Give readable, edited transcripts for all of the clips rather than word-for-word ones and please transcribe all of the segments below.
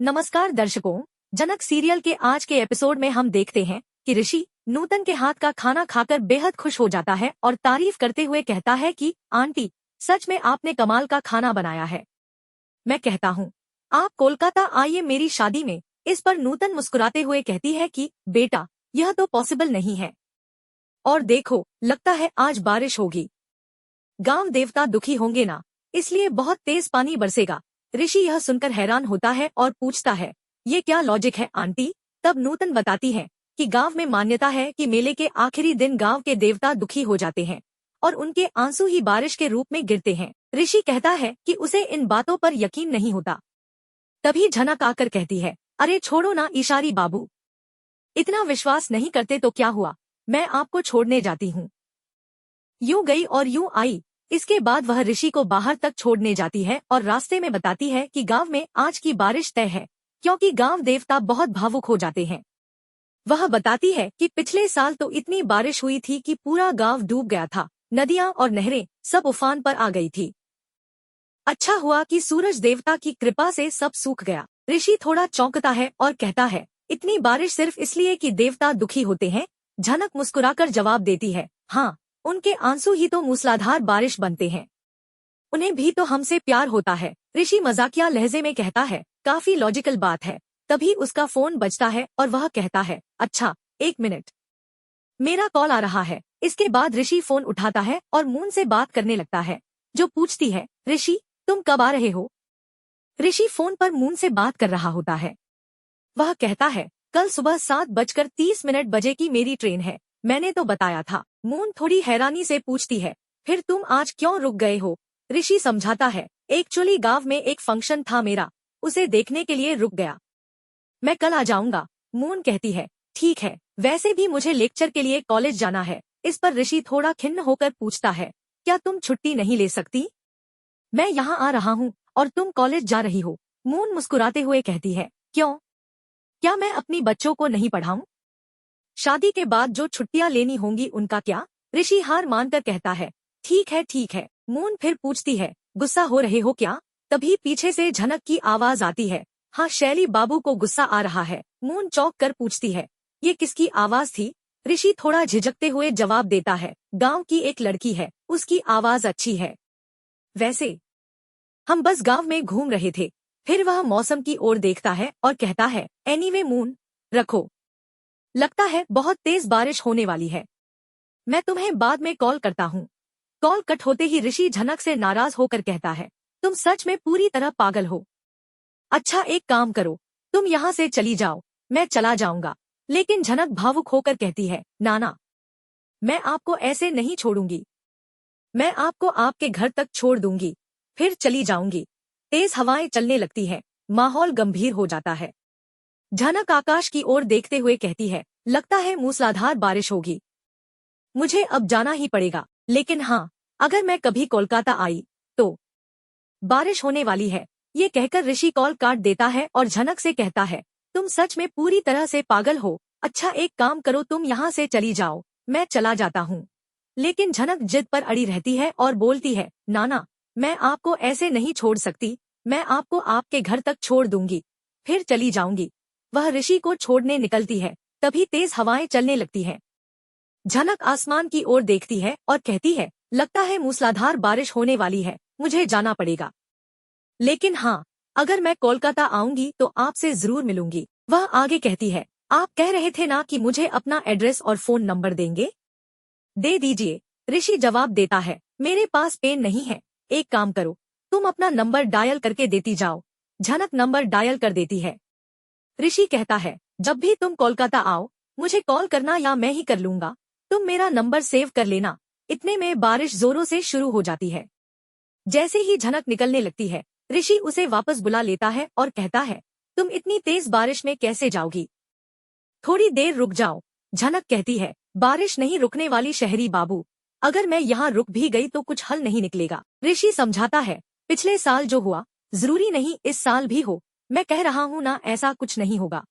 नमस्कार दर्शकों। जनक सीरियल के आज के एपिसोड में हम देखते हैं कि ऋषि नूतन के हाथ का खाना खाकर बेहद खुश हो जाता है और तारीफ करते हुए कहता है कि आंटी, सच में आपने कमाल का खाना बनाया है। मैं कहता हूँ आप कोलकाता आइए मेरी शादी में। इस पर नूतन मुस्कुराते हुए कहती है कि बेटा, यह तो पॉसिबल नहीं है। और देखो, लगता है आज बारिश होगी। गांव देवता दुखी होंगे ना, इसलिए बहुत तेज पानी बरसेगा। ऋषि यह सुनकर हैरान होता है और पूछता है, ये क्या लॉजिक है आंटी? तब नूतन बताती है कि गांव में मान्यता है कि मेले के आखिरी दिन गांव के देवता दुखी हो जाते हैं और उनके आंसू ही बारिश के रूप में गिरते हैं। ऋषि कहता है कि उसे इन बातों पर यकीन नहीं होता। तभी झनक आकर कहती है, अरे छोड़ो ना इशारी बाबू, इतना विश्वास नहीं करते तो क्या हुआ, मैं आपको छोड़ने जाती हूँ। यूं गई और यूं आई। इसके बाद वह ऋषि को बाहर तक छोड़ने जाती है और रास्ते में बताती है कि गांव में आज की बारिश तय है, क्योंकि गांव देवता बहुत भावुक हो जाते हैं। वह बताती है कि पिछले साल तो इतनी बारिश हुई थी कि पूरा गांव डूब गया था, नदियां और नहरें सब उफान पर आ गई थी। अच्छा हुआ कि सूरज देवता की कृपा से सब सूख गया। ऋषि थोड़ा चौंकता है और कहता है, इतनी बारिश सिर्फ इसलिए कि देवता दुखी होते हैं? झनक मुस्कुराकर जवाब देती है, हाँ, उनके आंसू ही तो मूसलाधार बारिश बनते हैं। उन्हें भी तो हमसे प्यार होता है। ऋषि मजाकिया लहजे में कहता है, काफी लॉजिकल बात है। तभी उसका फोन बजता है और वह कहता है, अच्छा, 1 मिनट, मेरा कॉल आ रहा है। इसके बाद ऋषि फोन उठाता है और मून से बात करने लगता है, जो पूछती है, ऋषि तुम कब आ रहे हो? ऋषि फोन पर मून से बात कर रहा होता है। वह कहता है, कल सुबह 7:30 बजे की मेरी ट्रेन है, मैंने तो बताया था। मून थोड़ी हैरानी से पूछती है, फिर तुम आज क्यों रुक गए हो? ऋषि समझाता है, एक्चुअली गांव में एक फंक्शन था मेरा, उसे देखने के लिए रुक गया। मैं कल आ जाऊंगा। मून कहती है, ठीक है, वैसे भी मुझे लेक्चर के लिए कॉलेज जाना है। इस पर ऋषि थोड़ा खिन्न होकर पूछता है, क्या तुम छुट्टी नहीं ले सकती? मैं यहाँ आ रहा हूँ और तुम कॉलेज जा रही हो। मून मुस्कुराते हुए कहती है, क्यों? क्या मैं अपनी बच्चों को नहीं पढ़ाऊं? शादी के बाद जो छुट्टियां लेनी होंगी उनका क्या? ऋषि हार मानकर कहता है, ठीक है ठीक है। मून फिर पूछती है, गुस्सा हो रहे हो क्या? तभी पीछे से झनक की आवाज आती है, हाँ, शैली बाबू को गुस्सा आ रहा है। मून चौंक कर पूछती है, ये किसकी आवाज थी? ऋषि थोड़ा झिझकते हुए जवाब देता है, गांव की एक लड़की है, उसकी आवाज अच्छी है। वैसे हम बस गांव में घूम रहे थे। फिर वह मौसम की ओर देखता है और कहता है, एनीवे मून, रखो, लगता है बहुत तेज बारिश होने वाली है। मैं तुम्हें बाद में कॉल करता हूँ। कॉल कट होते ही ऋषि झनक से नाराज होकर कहता है, तुम सच में पूरी तरह पागल हो। अच्छा, एक काम करो, तुम यहाँ से चली जाओ, मैं चला जाऊंगा। लेकिन झनक भावुक होकर कहती है, नाना, मैं आपको ऐसे नहीं छोड़ूंगी। मैं आपको आपके घर तक छोड़ दूंगी, फिर चली जाऊंगी। तेज हवाएं चलने लगती है, माहौल गंभीर हो जाता है। झनक आकाश की ओर देखते हुए कहती है, लगता है मूसलाधार बारिश होगी। मुझे अब जाना ही पड़ेगा, लेकिन हाँ, अगर मैं कभी कोलकाता आई तो बारिश होने वाली है। ये कहकर ऋषि कॉल काट देता है और झनक से कहता है, तुम सच में पूरी तरह से पागल हो। अच्छा, एक काम करो, तुम यहाँ से चली जाओ, मैं चला जाता हूँ। लेकिन झनक जिद पर अड़ी रहती है और बोलती है, नाना, मैं आपको ऐसे नहीं छोड़ सकती। मैं आपको आपके घर तक छोड़ दूंगी, फिर चली जाऊंगी। वह ऋषि को छोड़ने निकलती है, तभी तेज हवाएं चलने लगती हैं। झनक आसमान की ओर देखती है और कहती है, लगता है मूसलाधार बारिश होने वाली है, मुझे जाना पड़ेगा। लेकिन हाँ, अगर मैं कोलकाता आऊंगी तो आपसे जरूर मिलूंगी। वह आगे कहती है, आप कह रहे थे ना कि मुझे अपना एड्रेस और फोन नंबर देंगे? दे दीजिए। ऋषि जवाब देता है, मेरे पास पेन नहीं है। एक काम करो, तुम अपना नंबर डायल करके देती जाओ। झनक नंबर डायल कर देती है। ऋषि कहता है, जब भी तुम कोलकाता आओ, मुझे कॉल करना या मैं ही कर लूंगा। तुम मेरा नंबर सेव कर लेना। इतने में बारिश जोरों से शुरू हो जाती है। जैसे ही झनक निकलने लगती है, ऋषि उसे वापस बुला लेता है और कहता है, तुम इतनी तेज बारिश में कैसे जाओगी? थोड़ी देर रुक जाओ। झनक कहती है, बारिश नहीं रुकने वाली शहरी बाबू, अगर मैं यहाँ रुक भी गई तो कुछ हल नहीं निकलेगा। ऋषि समझाता है, पिछले साल जो हुआ जरूरी नहीं इस साल भी हो। मैं कह रहा हूँ ना, ऐसा कुछ नहीं होगा।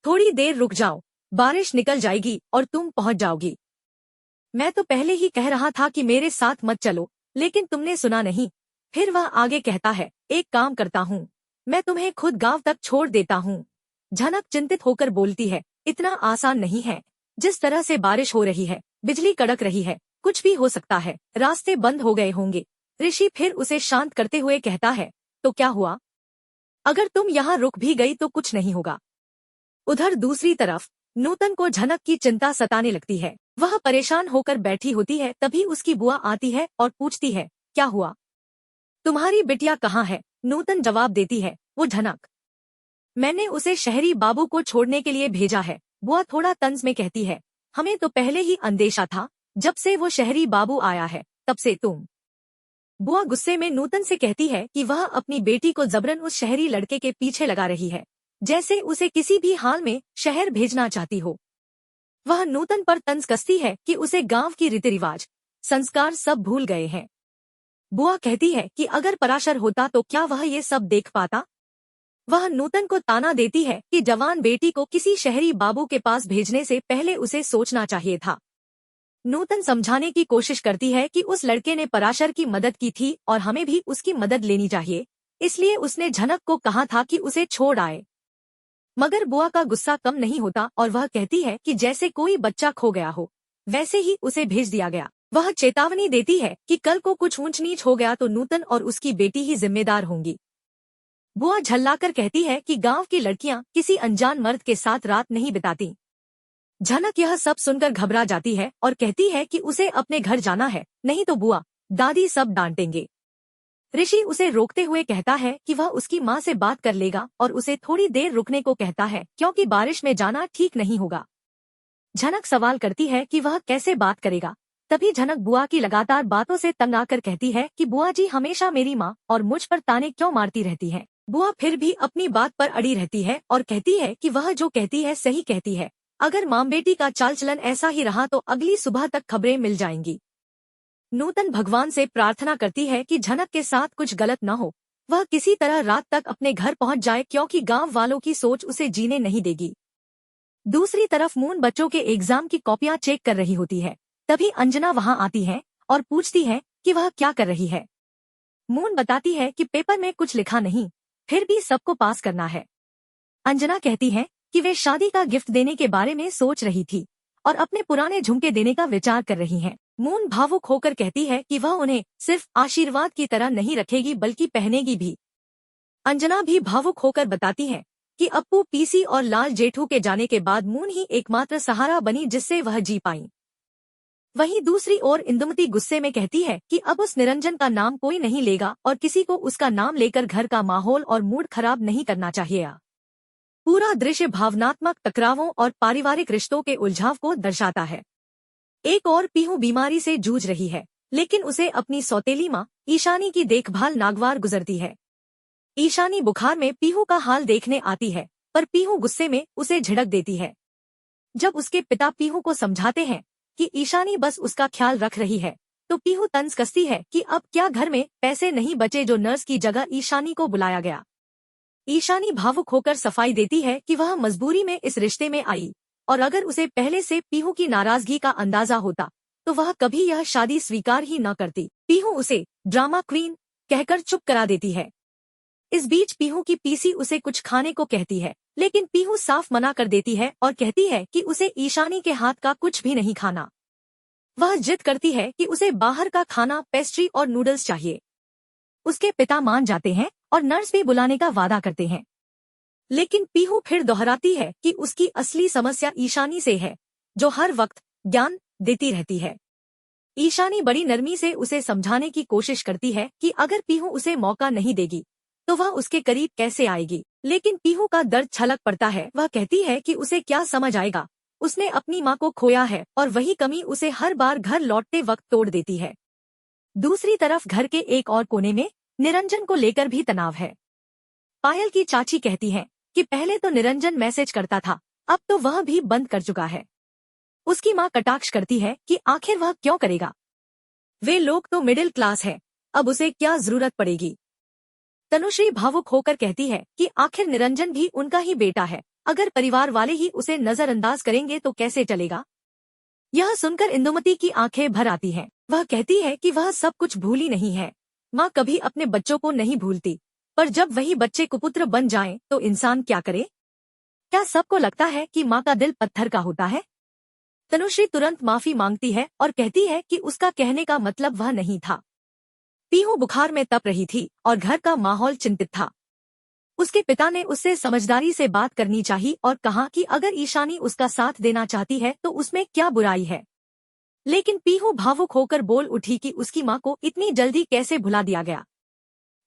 थोड़ी देर रुक जाओ, बारिश निकल जाएगी और तुम पहुँच जाओगी। मैं तो पहले ही कह रहा था कि मेरे साथ मत चलो, लेकिन तुमने सुना नहीं। फिर वह आगे कहता है, एक काम करता हूँ, मैं तुम्हें खुद गांव तक छोड़ देता हूँ। झनक चिंतित होकर बोलती है, इतना आसान नहीं है। जिस तरह से बारिश हो रही है, बिजली कड़क रही है, कुछ भी हो सकता है, रास्ते बंद हो गए होंगे। ऋषि फिर उसे शांत करते हुए कहता है, तो क्या हुआ? अगर तुम यहाँ रुक भी गई तो कुछ नहीं होगा। उधर दूसरी तरफ नूतन को झनक की चिंता सताने लगती है। वह परेशान होकर बैठी होती है। तभी उसकी बुआ आती है और पूछती है, क्या हुआ? तुम्हारी बिटिया कहाँ है? नूतन जवाब देती है, वो झनक, मैंने उसे शहरी बाबू को छोड़ने के लिए भेजा है। बुआ थोड़ा तंज में कहती है, हमें तो पहले ही अंदेशा था, जब से वो शहरी बाबू आया है तब से तुम। बुआ गुस्से में नूतन से कहती है कि वह अपनी बेटी को जबरन उस शहरी लड़के के पीछे लगा रही है, जैसे उसे किसी भी हाल में शहर भेजना चाहती हो। वह नूतन पर तंज कसती है कि उसे गांव की रीति रिवाज, संस्कार सब भूल गए हैं। बुआ कहती है कि अगर पराशर होता तो क्या वह ये सब देख पाता? वह नूतन को ताना देती है कि जवान बेटी को किसी शहरी बाबू के पास भेजने से पहले उसे सोचना चाहिए था। नूतन समझाने की कोशिश करती है कि उस लड़के ने पराशर की मदद की थी और हमें भी उसकी मदद लेनी चाहिए, इसलिए उसने झनक को कहा था कि उसे छोड़ आए। मगर बुआ का गुस्सा कम नहीं होता और वह कहती है कि जैसे कोई बच्चा खो गया हो, वैसे ही उसे भेज दिया गया। वह चेतावनी देती है कि कल को कुछ ऊंच नीच हो गया तो नूतन और उसकी बेटी ही जिम्मेदार होंगी। बुआ झल्लाकर कहती है कि गांव की लड़कियां किसी अनजान मर्द के साथ रात नहीं बिताती। झनक यह सब सुनकर घबरा जाती है और कहती है कि उसे अपने घर जाना है, नहीं तो बुआ दादी सब डांटेंगे। ऋषि उसे रोकते हुए कहता है कि वह उसकी माँ से बात कर लेगा और उसे थोड़ी देर रुकने को कहता है, क्योंकि बारिश में जाना ठीक नहीं होगा। झनक सवाल करती है कि वह कैसे बात करेगा। तभी झनक बुआ की लगातार बातों से तंग आकर कहती है कि बुआ जी हमेशा मेरी माँ और मुझ पर ताने क्यों मारती रहती है। बुआ फिर भी अपनी बात पर अड़ी रहती है और कहती है कि वह जो कहती है सही कहती है। अगर माँ बेटी का चाल चलन ऐसा ही रहा तो अगली सुबह तक खबरें मिल जाएंगी। नूतन भगवान से प्रार्थना करती है कि झनक के साथ कुछ गलत न हो, वह किसी तरह रात तक अपने घर पहुंच जाए, क्योंकि गांव वालों की सोच उसे जीने नहीं देगी। दूसरी तरफ मून बच्चों के एग्जाम की कॉपियां चेक कर रही होती है। तभी अंजना वहां आती है और पूछती है कि वह क्या कर रही है। मून बताती है कि पेपर में कुछ लिखा नहीं, फिर भी सबको पास करना है। अंजना कहती है कि वे शादी का गिफ्ट देने के बारे में सोच रही थी और अपने पुराने झुमके देने का विचार कर रही हैं। मून भावुक होकर कहती है कि वह उन्हें सिर्फ आशीर्वाद की तरह नहीं रखेगी बल्कि पहनेगी भी। अंजना भी भावुक होकर बताती है कि अप्पू पीसी और लाल जेठू के जाने के बाद मून ही एकमात्र सहारा बनी जिससे वह जी पाई। वहीं दूसरी ओर इंदुमती गुस्से में कहती है कि अब उस निरंजन का नाम कोई नहीं लेगा और किसी को उसका नाम लेकर घर का माहौल और मूड खराब नहीं करना चाहिए। पूरा दृश्य भावनात्मक टकरावों और पारिवारिक रिश्तों के उलझाव को दर्शाता है। एक और पीहू बीमारी से जूझ रही है, लेकिन उसे अपनी सौतेली माँ ईशानी की देखभाल नागवार गुजरती है। ईशानी बुखार में पीहू का हाल देखने आती है, पर पीहू गुस्से में उसे झिड़क देती है। जब उसके पिता पीहू को समझाते हैं कि ईशानी बस उसका ख्याल रख रही है, तो पीहू तंज कसती है कि अब क्या घर में पैसे नहीं बचे जो नर्स की जगह ईशानी को बुलाया गया। ईशानी भावुक होकर सफाई देती है कि वह मजबूरी में इस रिश्ते में आई और अगर उसे पहले से पीहू की नाराजगी का अंदाजा होता तो वह कभी यह शादी स्वीकार ही न करती। पीहू उसे ड्रामा क्वीन कहकर चुप करा देती है। इस बीच पीहू की पीसी उसे कुछ खाने को कहती है, लेकिन पीहू साफ मना कर देती है और कहती है कि उसे ईशानी के हाथ का कुछ भी नहीं खाना। वह जिद करती है कि उसे बाहर का खाना, पेस्ट्री और नूडल्स चाहिए। उसके पिता मान जाते हैं और नर्स भी बुलाने का वादा करते हैं, लेकिन पीहू फिर दोहराती है कि उसकी असली समस्या ईशानी से है, जो हर वक्त ज्ञान देती रहती है। ईशानी बड़ी नरमी से उसे समझाने की कोशिश करती है कि अगर पीहू उसे मौका नहीं देगी तो वह उसके करीब कैसे आएगी, लेकिन पीहू का दर्द छलक पड़ता है। वह कहती है कि उसे क्या समझ आएगा, उसने अपनी माँ को खोया है और वही कमी उसे हर बार घर लौटते वक्त तोड़ देती है। दूसरी तरफ घर के एक और कोने में निरंजन को लेकर भी तनाव है। पायल की चाची कहती है कि पहले तो निरंजन मैसेज करता था, अब तो वह भी बंद कर चुका है। उसकी माँ कटाक्ष करती है कि आखिर वह क्यों करेगा, वे लोग तो मिडिल क्लास है, अब उसे क्या जरूरत पड़ेगी। तनुश्री भावुक होकर कहती है कि आखिर निरंजन भी उनका ही बेटा है, अगर परिवार वाले ही उसे नजरअंदाज करेंगे तो कैसे चलेगा। यह सुनकर इंदुमती की आंखें भर आती हैं। वह कहती है कि वह सब कुछ भूली नहीं है, माँ कभी अपने बच्चों को नहीं भूलती, पर जब वही बच्चे कुपुत्र बन जाएं तो इंसान क्या करे? क्या सबको लगता है कि माँ का दिल पत्थर का होता है? तनुश्री तुरंत माफी मांगती है और कहती है कि उसका कहने का मतलब वह नहीं था। पीहू बुखार में तप रही थी और घर का माहौल चिंतित था। उसके पिता ने उससे समझदारी से बात करनी चाहिए और कहा कि अगर ईशानी उसका साथ देना चाहती है तो उसमें क्या बुराई है। लेकिन पीहू भावुक होकर बोल उठी कि उसकी माँ को इतनी जल्दी कैसे भुला दिया गया।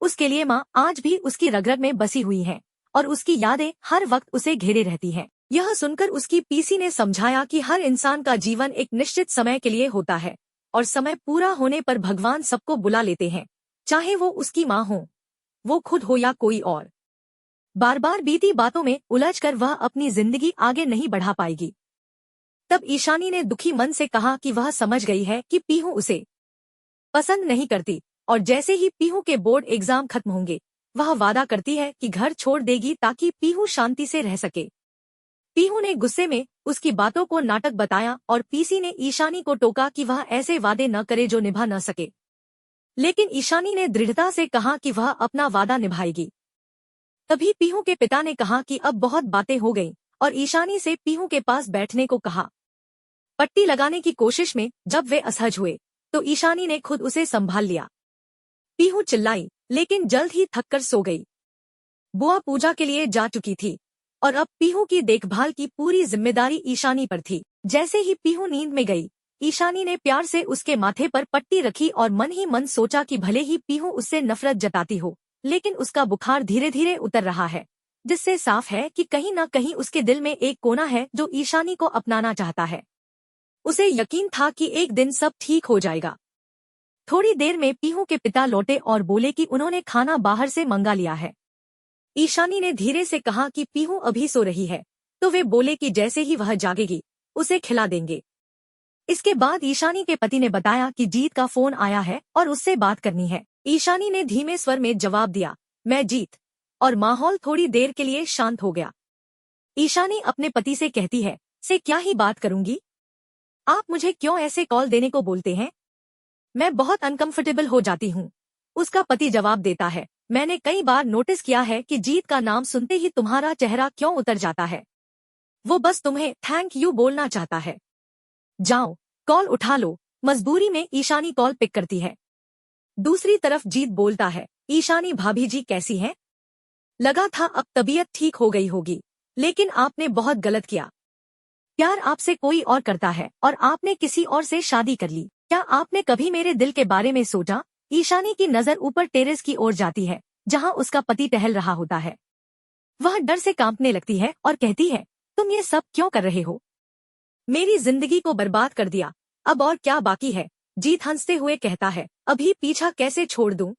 उसके लिए माँ आज भी उसकी रग-रग में बसी हुई है और उसकी यादें हर वक्त उसे घेरे रहती हैं। यह सुनकर उसकी पीसी ने समझाया कि हर इंसान का जीवन एक निश्चित समय के लिए होता है और समय पूरा होने पर भगवान सबको बुला लेते हैं, चाहे वो उसकी माँ हो, वो खुद हो या कोई और। बार बार बीती बातों में उलझकर वह अपनी जिंदगी आगे नहीं बढ़ा पाएगी। तब ईशानी ने दुखी मन से कहा कि वह समझ गई है कि पीहू उसे पसंद नहीं करती और जैसे ही पीहू के बोर्ड एग्जाम खत्म होंगे वह वादा करती है कि घर छोड़ देगी ताकि पीहू शांति से रह सके। पीहू ने गुस्से में उसकी बातों को नाटक बताया और पीसी ने ईशानी को टोका कि वह ऐसे वादे न करे जो निभा न सके। लेकिन ईशानी ने दृढ़ता से कहा कि वह अपना वादा निभाएगी। तभी पीहू के पिता ने कहा कि अब बहुत बातें हो गईं और ईशानी से पीहू के पास बैठने को कहा। पट्टी लगाने की कोशिश में जब वे असहज हुए तो ईशानी ने खुद उसे संभाल लिया। पीहू चिल्लाई लेकिन जल्द ही थककर सो गई। बुआ पूजा के लिए जा चुकी थी और अब पीहू की देखभाल की पूरी जिम्मेदारी ईशानी पर थी। जैसे ही पीहू नींद में गई, ईशानी ने प्यार से उसके माथे पर पट्टी रखी और मन ही मन सोचा कि भले ही पीहू उससे नफरत जताती हो, लेकिन उसका बुखार धीरे धीरे उतर रहा है, जिससे साफ है कि कहीं न कहीं उसके दिल में एक कोना है जो ईशानी को अपनाना चाहता है। उसे यकीन था कि एक दिन सब ठीक हो जाएगा। थोड़ी देर में पीहू के पिता लौटे और बोले कि उन्होंने खाना बाहर से मंगा लिया है। ईशानी ने धीरे से कहा कि पीहू अभी सो रही है, तो वे बोले कि जैसे ही वह जागेगी उसे खिला देंगे। इसके बाद ईशानी के पति ने बताया कि जीत का फोन आया है और उससे बात करनी है। ईशानी ने धीमे स्वर में जवाब दिया, मैं जीत, और माहौल थोड़ी देर के लिए शांत हो गया। ईशानी अपने पति से कहती है, से क्या ही बात करूंगी, आप मुझे क्यों ऐसे कॉल देने को बोलते हैं, मैं बहुत अनकंफर्टेबल हो जाती हूँ। उसका पति जवाब देता है, मैंने कई बार नोटिस किया है कि जीत का नाम सुनते ही तुम्हारा चेहरा क्यों उतर जाता है। वो बस तुम्हें थैंक यू बोलना चाहता है। जाओ कॉल उठा लो। मजबूरी में ईशानी कॉल पिक करती है। दूसरी तरफ जीत बोलता है, ईशानी भाभी जी कैसी हैं? लगा था अब तबीयत ठीक हो गई होगी, लेकिन आपने बहुत गलत किया। प्यार आपसे कोई और करता है और आपने किसी और से शादी कर ली। क्या आपने कभी मेरे दिल के बारे में सोचा? ईशानी की नजर ऊपर टेरेस की ओर जाती है जहां उसका पति टहल रहा होता है। वह डर से कांपने लगती है और कहती है, तुम ये सब क्यों कर रहे हो? मेरी जिंदगी को बर्बाद कर दिया, अब और क्या बाकी है? जीत हंसते हुए कहता है, अभी पीछा कैसे छोड़ दूं?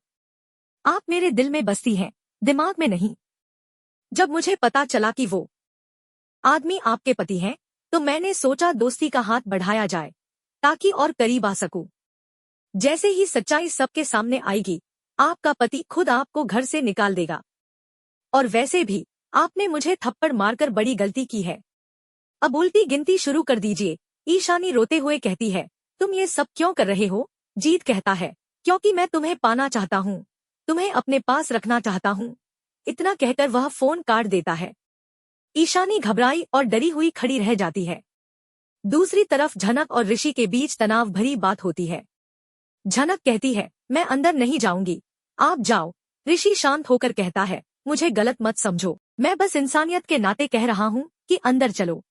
आप मेरे दिल में बसती हैं, दिमाग में नहीं। जब मुझे पता चला कि वो आदमी आपके पति हैं, तो मैंने सोचा दोस्ती का हाथ बढ़ाया जाए ताकि और करीब आ सकूं। जैसे ही सच्चाई सबके सामने आएगी, आपका पति खुद आपको घर से निकाल देगा। और वैसे भी आपने मुझे थप्पड़ मारकर बड़ी गलती की है। अब उल्टी गिनती शुरू कर दीजिए। ईशानी रोते हुए कहती है, तुम ये सब क्यों कर रहे हो? जीत कहता है, क्योंकि मैं तुम्हें पाना चाहता हूँ, तुम्हें अपने पास रखना चाहता हूँ। इतना कहकर वह फोन काट देता है। ईशानी घबराई और डरी हुई खड़ी रह जाती है। दूसरी तरफ झनक और ऋषि के बीच तनाव भरी बात होती है। झनक कहती है, मैं अंदर नहीं जाऊंगी, आप जाओ। ऋषि शांत होकर कहता है, मुझे गलत मत समझो, मैं बस इंसानियत के नाते कह रहा हूँ कि अंदर चलो।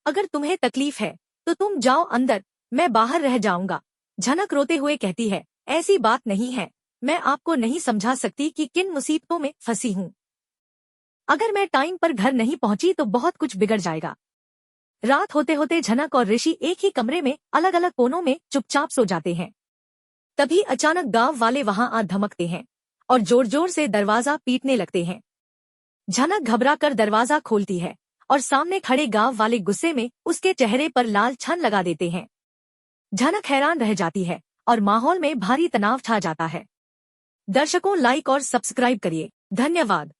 अगर तुम्हें तकलीफ है तो तुम जाओ अंदर, मैं बाहर रह जाऊंगा। झनक रोते हुए कहती है, ऐसी बात नहीं है, मैं आपको नहीं समझा सकती कि किन मुसीबतों में फंसी हूँ। अगर मैं टाइम पर घर नहीं पहुंची तो बहुत कुछ बिगड़ जाएगा। रात होते होते झनक और ऋषि एक ही कमरे में अलग अलग कोनों में चुपचाप सो जाते हैं। तभी अचानक गांव वाले वहां आ धमकते हैं और जोर जोर से दरवाजा पीटने लगते हैं। झनक घबरा कर दरवाजा खोलती है और सामने खड़े गांव वाले गुस्से में उसके चेहरे पर लाल छन लगा देते हैं। झनक हैरान रह जाती है और माहौल में भारी तनाव छा जाता है। दर्शकों, लाइक और सब्सक्राइब करिए। धन्यवाद।